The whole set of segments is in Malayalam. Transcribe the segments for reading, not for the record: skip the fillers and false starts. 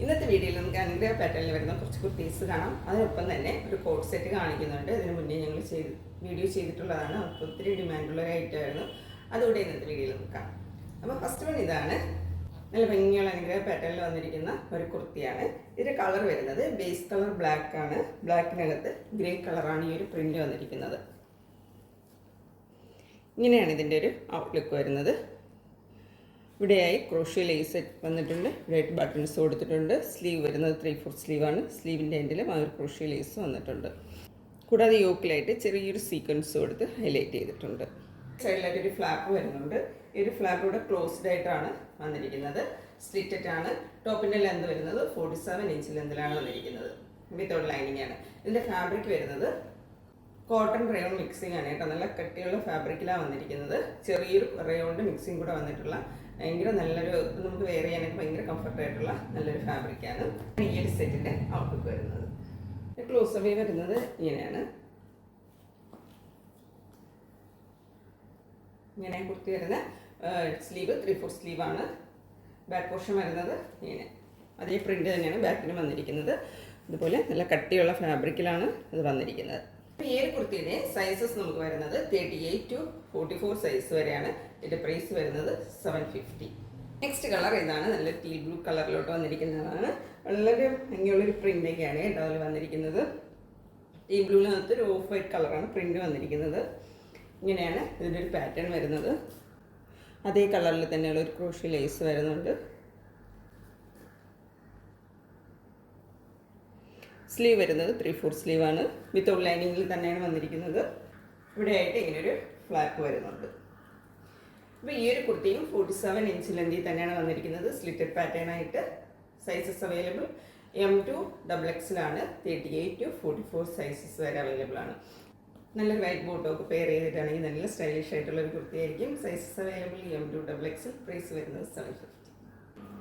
ഇന്നത്തെ വീഡിയോയിൽ നമുക്ക് അനുഗ്രഹ പാറ്റേണിൽ വരുന്ന കുറച്ച് കുർത്തീസ് കാണാം. അതിനൊപ്പം തന്നെ ഒരു കോട്ട് സെറ്റ് കാണിക്കുന്നുണ്ട്. ഇതിന് മുന്നേ ഞങ്ങൾ വീഡിയോ ചെയ്തിട്ടുള്ളതാണ്. അപ്പോൾ ഒത്തിരി ഡിമാൻഡുള്ള ഒരു ഐറ്റം ആയിരുന്നു. അതുകൂടെ ഇന്നത്തെ വീഡിയോയിൽ നമുക്ക് കാണാം. അപ്പോൾ ഫസ്റ്റ് വൺ ഇതാണ്. നല്ല ഭംഗിയുള്ള അനുഗ്രഹ പാറ്റേണിൽ വന്നിരിക്കുന്ന ഒരു കുർത്തിയാണ്. ഇതിൻ്റെ കളർ വരുന്നത് ബേസ് കളർ ബ്ലാക്ക് ആണ്. ബ്ലാക്കിനകത്ത് ഗ്രേ കളറാണ് ഈ ഒരു പ്രിൻ്റ് വന്നിരിക്കുന്നത്. ഇങ്ങനെയാണ് ഇതിൻ്റെ ഒരു ഔട്ട്ലുക്ക് വരുന്നത്. ഇവിടെയായി ക്രോഷ്യോ ലേസ് വന്നിട്ടുണ്ട്. ഇവിടെയായിട്ട് ബട്ടൺസ് കൊടുത്തിട്ടുണ്ട്. സ്ലീവ് വരുന്നത് 3/4 സ്ലീവാണ്. സ്ലീവിൻ്റെ എൻഡിലും ആ ഒരു ക്രോഷ്യോ ലേസ് വന്നിട്ടുണ്ട്. കൂടാതെ യോക്കിലായിട്ട് ചെറിയൊരു സീക്വൻസ് കൊടുത്ത് ഹൈലൈറ്റ് ചെയ്തിട്ടുണ്ട്. സൈഡിലായിട്ട് ഒരു ഫ്ലാപ്പ് വരുന്നുണ്ട്. ഈ ഒരു ഫ്ലാപ്പ് ഇവിടെ ക്ലോസ്ഡ് ആയിട്ടാണ് വന്നിരിക്കുന്നത്. സ്ലിറ്റഡ് ആണ്. ടോപ്പിൻ്റെ ലെന്ത് വരുന്നത് 47 ഇഞ്ച് ലെന്തിലാണ് വന്നിരിക്കുന്നത്. വിത്തൗട്ട് ലൈനിങ് ആണ്. ഇതിൻ്റെ ഫാബ്രിക് വരുന്നത് കോട്ടൺ റയോൺ മിക്സിംഗ് ആണ് കേട്ടോ. നല്ല കട്ടിയുള്ള ഫാബ്രിക്കിലാണ് വന്നിരിക്കുന്നത്. ചെറിയൊരു റയോണിൻ്റെ മിക്സിംഗ് കൂടെ വന്നിട്ടുള്ള ഭയങ്കര നല്ലൊരു, നമുക്ക് വെയർ ചെയ്യാനൊക്കെ ഭയങ്കര കംഫർട്ടായിട്ടുള്ള നല്ലൊരു ഫാബ്രിക്കാണ് ഈ ഒരു സെറ്റിൻ്റെ ഔട്ട്ലുക്ക് വരുന്നത്. ക്ലോസ് അവേ വരുന്നത് ഇങ്ങനെയാണ്. ഇങ്ങനെ കുർത്തി വരുന്ന സ്ലീവ് 3/4 സ്ലീവാണ്. ബാക്ക് പോർഷൻ വരുന്നത് ഇങ്ങനെ അതേ പ്രിൻ്റ് തന്നെയാണ് ബാക്കിന് വന്നിരിക്കുന്നത്. അതുപോലെ നല്ല കട്ടിയുള്ള ഫാബ്രിക്കിലാണ് ഇത് വന്നിരിക്കുന്നത്. ഈ ഒരു കുർത്തിയുടെ സൈസസ് നമുക്ക് വരുന്നത് 38 to 44 സൈസ് വരെയാണ്. ഇതിൻ്റെ പ്രൈസ് വരുന്നത് 750. നെക്സ്റ്റ് കളർ ഇതാണ്. നല്ല ടീ ബ്ലൂ കളറിലോട്ട് വന്നിരിക്കുന്നതാണ്. വളരെ ഭംഗിയുള്ളൊരു പ്രിൻ്റൊക്കെയാണ് കേട്ടോ അതിൽ വന്നിരിക്കുന്നത്. ടീ ബ്ലൂവിനകത്ത് ഒരു ഓഫ് വൈറ്റ് കളറാണ് പ്രിൻ്റ് വന്നിരിക്കുന്നത്. ഇങ്ങനെയാണ് ഇതിൻ്റെ ഒരു പാറ്റേൺ വരുന്നത്. അതേ കളറിൽ തന്നെയുള്ള ഒരു ക്രോഷ്യോ ലേസ് വരുന്നുണ്ട്. സ്ലീവ് വരുന്നത് 3/4 സ്ലീവാണ്. വിത്തൗട്ട് ലൈനിങ്ങിൽ തന്നെയാണ് വന്നിരിക്കുന്നത്. ഇവിടെയായിട്ട് ഇങ്ങനൊരു ഫ്ലാപ്പ് വരുന്നുണ്ട്. അപ്പോൾ ഈ ഒരു കുർത്തിയും 47 ഇഞ്ച് ലെന്തിൽ തന്നെയാണ് വന്നിരിക്കുന്നത്. സ്ലിറ്റഡ് പാറ്റേൺ ആയിട്ട്. Sizes available M2 XXL 38 to 44 sizes വരെ അവൈലബിൾ ആണ്. നല്ലൊരു വൈറ്റ് ബോട്ടമൊക്കെ പെയർ ചെയ്തിട്ടാണെങ്കിൽ നല്ല സ്റ്റൈലിഷ് ആയിട്ടുള്ള ഒരു കുർത്തിയായിരിക്കും. Sizes available M2 XXL. Price വരുന്നത് 750.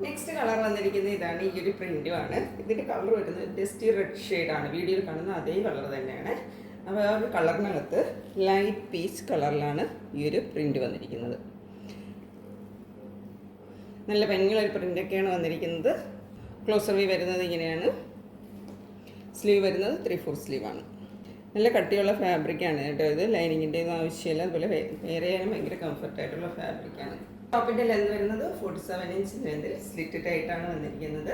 നെക്സ്റ്റ് കളർ വന്നിരിക്കുന്നത് ഇതാണ്. ഈ ഒരു പ്രിൻറ്റും ആണ്. ഇതിൻ്റെ കളർ വരുന്നത് ഡസ്റ്റി റെഡ് ഷെയ്ഡാണ്. വീഡിയോയിൽ കാണുന്ന അതേ കളർ തന്നെയാണ്. അപ്പോൾ ആ ഒരു കളറിനകത്ത് ലൈറ്റ് പീച്ച് കളറിലാണ് ഈ ഒരു പ്രിൻ്റ് വന്നിരിക്കുന്നത്. നല്ല ഭംഗിയുള്ള ഒരു പ്രിൻ്റൊക്കെയാണ് വന്നിരിക്കുന്നത്. ക്ലോസർ വി വരുന്നത് ഇങ്ങനെയാണ്. സ്ലീവ് വരുന്നത് 3/4 സ്ലീവാണ്. നല്ല കട്ടിയുള്ള ഫാബ്രിക്കാണ് കേട്ടോ. ഇത് ലൈനിങ്ങിൻ്റെ ഒന്നും ആവശ്യമില്ല. അതുപോലെ വെയർ ചെയ്യാനും ഭയങ്കര കംഫർട്ടായിട്ടുള്ള ഫാബ്രിക്കാണ്. ടോപ്പിൻ്റെ ലെന്ത് വരുന്നത് 47 ഇഞ്ച് ലെന്തിൽ സ്ലിറ്റഡ് ആയിട്ടാണ് വന്നിരിക്കുന്നത്.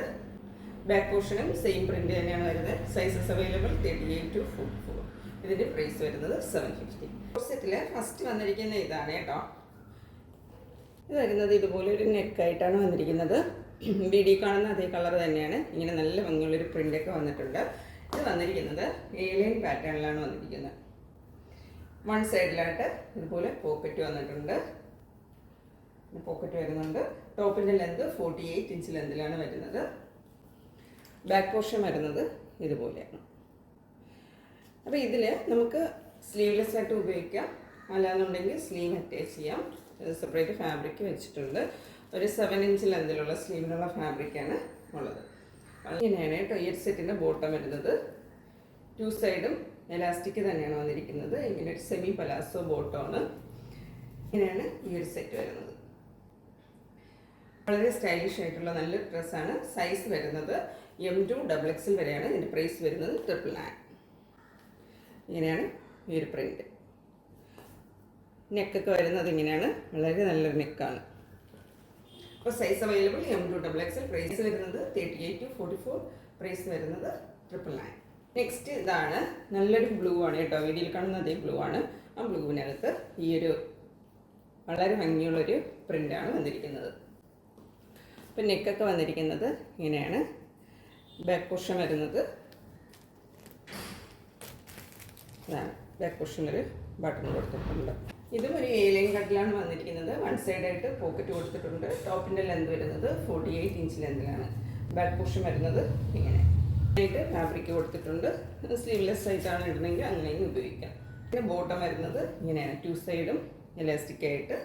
ബാക്ക് പോർഷനും സെയിം പ്രിൻ്റ് തന്നെയാണ് വരുന്നത്. Sizes available 38 to 44. ഇതിൻ്റെ പ്രൈസ് വരുന്നത് 750. സെറ്റിൽ ഫസ്റ്റ് വന്നിരിക്കുന്ന ഇതാണ് കേട്ടോ. ഇത് വരുന്നത് ഇതുപോലെ ഒരു നെക്കായിട്ടാണ് വന്നിരിക്കുന്നത്. വീഡിയോ കാണുന്ന അതേ കളർ തന്നെയാണ്. ഇങ്ങനെ നല്ല ഭംഗിയുള്ളൊരു പ്രിൻ്റൊക്കെ വന്നിട്ടുണ്ട്. ഇത് വന്നിരിക്കുന്നത് ഏലിയൻ പാറ്റേണിലാണ് വന്നിരിക്കുന്നത്. വൺ സൈഡിലായിട്ട് ഇതുപോലെ പോക്കറ്റ് വന്നിട്ടുണ്ട്. പോക്കറ്റ് വരുന്നുണ്ട്. ടോപ്പിൻ്റെ ലെന്ത് 48 ഇഞ്ച് ലെന്തിലാണ് വരുന്നത്. ബാക്ക് പോർഷൻ വരുന്നത് ഇതുപോലെയാണ്. അപ്പോൾ ഇതിൽ നമുക്ക് സ്ലീവ്ലെസ് ആയിട്ട് ഉപയോഗിക്കാം. അല്ലാന്നുണ്ടെങ്കിൽ സ്ലീവ് അറ്റാച്ച് ചെയ്യാം. സെപ്പറേറ്റ് ഫാബ്രിക് വെച്ചിട്ടുണ്ട്. ഒരു 7 ഇഞ്ച് ലെന്തിലുള്ള സ്ലീവിനുള്ള ഫാബ്രിക്കാണ് ഉള്ളത്. ഇങ്ങനെയാണ് കേട്ടോ ഈ ഒരു സെറ്റിൻ്റെ ബോട്ടം വരുന്നത്. 2 സൈഡും എലാസ്റ്റിക് തന്നെയാണ് വന്നിരിക്കുന്നത്. ഇങ്ങനെ ഒരു സെമി പലാസോ ബോട്ടമാണ്. ഇങ്ങനെയാണ് ഈ ഒരു സെറ്റ് വരുന്നത്. വളരെ സ്റ്റൈലിഷ് ആയിട്ടുള്ള നല്ലൊരു ഡ്രസ്സാണ്. സൈസ് വരുന്നത് M2 XXL വരെയാണ്. ഇതിൻ്റെ പ്രൈസ് വരുന്നത് 999. ഇങ്ങനെയാണ് ഈ ഒരു പ്രിൻ്റ്. നെക്കൊക്കെ വരുന്നത് ഇങ്ങനെയാണ്. വളരെ നല്ലൊരു നെക്കാണ്. അപ്പോൾ size available M2 XXL. Price വരുന്നത് 38 to 44. പ്രൈസ് വരുന്നത് 999. നെക്സ്റ്റ് ഇതാണ്. നല്ലൊരു ബ്ലൂ ആണ് കേട്ടോ. വീഡിയോയിൽ കാണുന്ന അതേ ബ്ലൂ ആണ്. ആ ബ്ലൂവിനകത്ത് ഈ ഒരു വളരെ ഭംഗിയുള്ളൊരു പ്രിൻ്റാണ് വന്നിരിക്കുന്നത്. അപ്പോൾ നെക്കൊക്കെ വന്നിരിക്കുന്നത് ഇങ്ങനെയാണ്. ബാക്ക് പോർഷൻ വരുന്നത് ഇതാണ്. ബാക്ക് പോർഷനിൽ ബട്ടൺ കൊടുത്തിട്ടുണ്ട്. ഇതും ഒരു ഏലിയൻ കട്ടിലാണ് വന്നിരിക്കുന്നത്. വൺ സൈഡായിട്ട് പോക്കറ്റ് കൊടുത്തിട്ടുണ്ട്. ടോപ്പിൻ്റെ ലെന്ത് വരുന്നത് 48 ഇഞ്ച് ലെന്തിലാണ്. ബാക്ക് പോർഷൻ വരുന്നത് ഇങ്ങനെ ആയിട്ട് ഫാബ്രിക് കൊടുത്തിട്ടുണ്ട്. സ്ലീവ്ലെസ് ആയിട്ടാണ് ഇടുന്നെങ്കിൽ അങ്ങനെയും ഉപയോഗിക്കാം. പിന്നെ ബോട്ടം വരുന്നത് ഇങ്ങനെയാണ്. 2 സൈഡും എലാസ്റ്റിക് ആയിട്ട്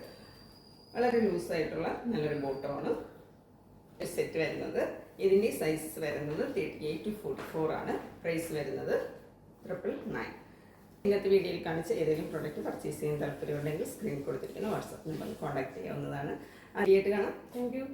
വളരെ ലൂസായിട്ടുള്ള നല്ലൊരു ബോട്ടമാണ് സെറ്റ് വരുന്നത്. ഇതിൻ്റെ സൈസ് വരുന്നത് 38 to 44 ആണ്. പ്രൈസ് വരുന്നത് 999. ഇന്നത്തെ വീഡിയോയിൽ കാണിച്ച ഏതെങ്കിലും പ്രോഡക്റ്റ് പർച്ചേസ് ചെയ്യാൻ താല്പര്യമുണ്ടെങ്കിൽ സ്ക്രീൻ കൊടുത്തിരിക്കുന്ന വാട്സാപ്പ് നമ്പറിൽ കോൺടാക്ട് ചെയ്യാവുന്നതാണ്. ആദ്യമായിട്ട് കാണാം. Thank you.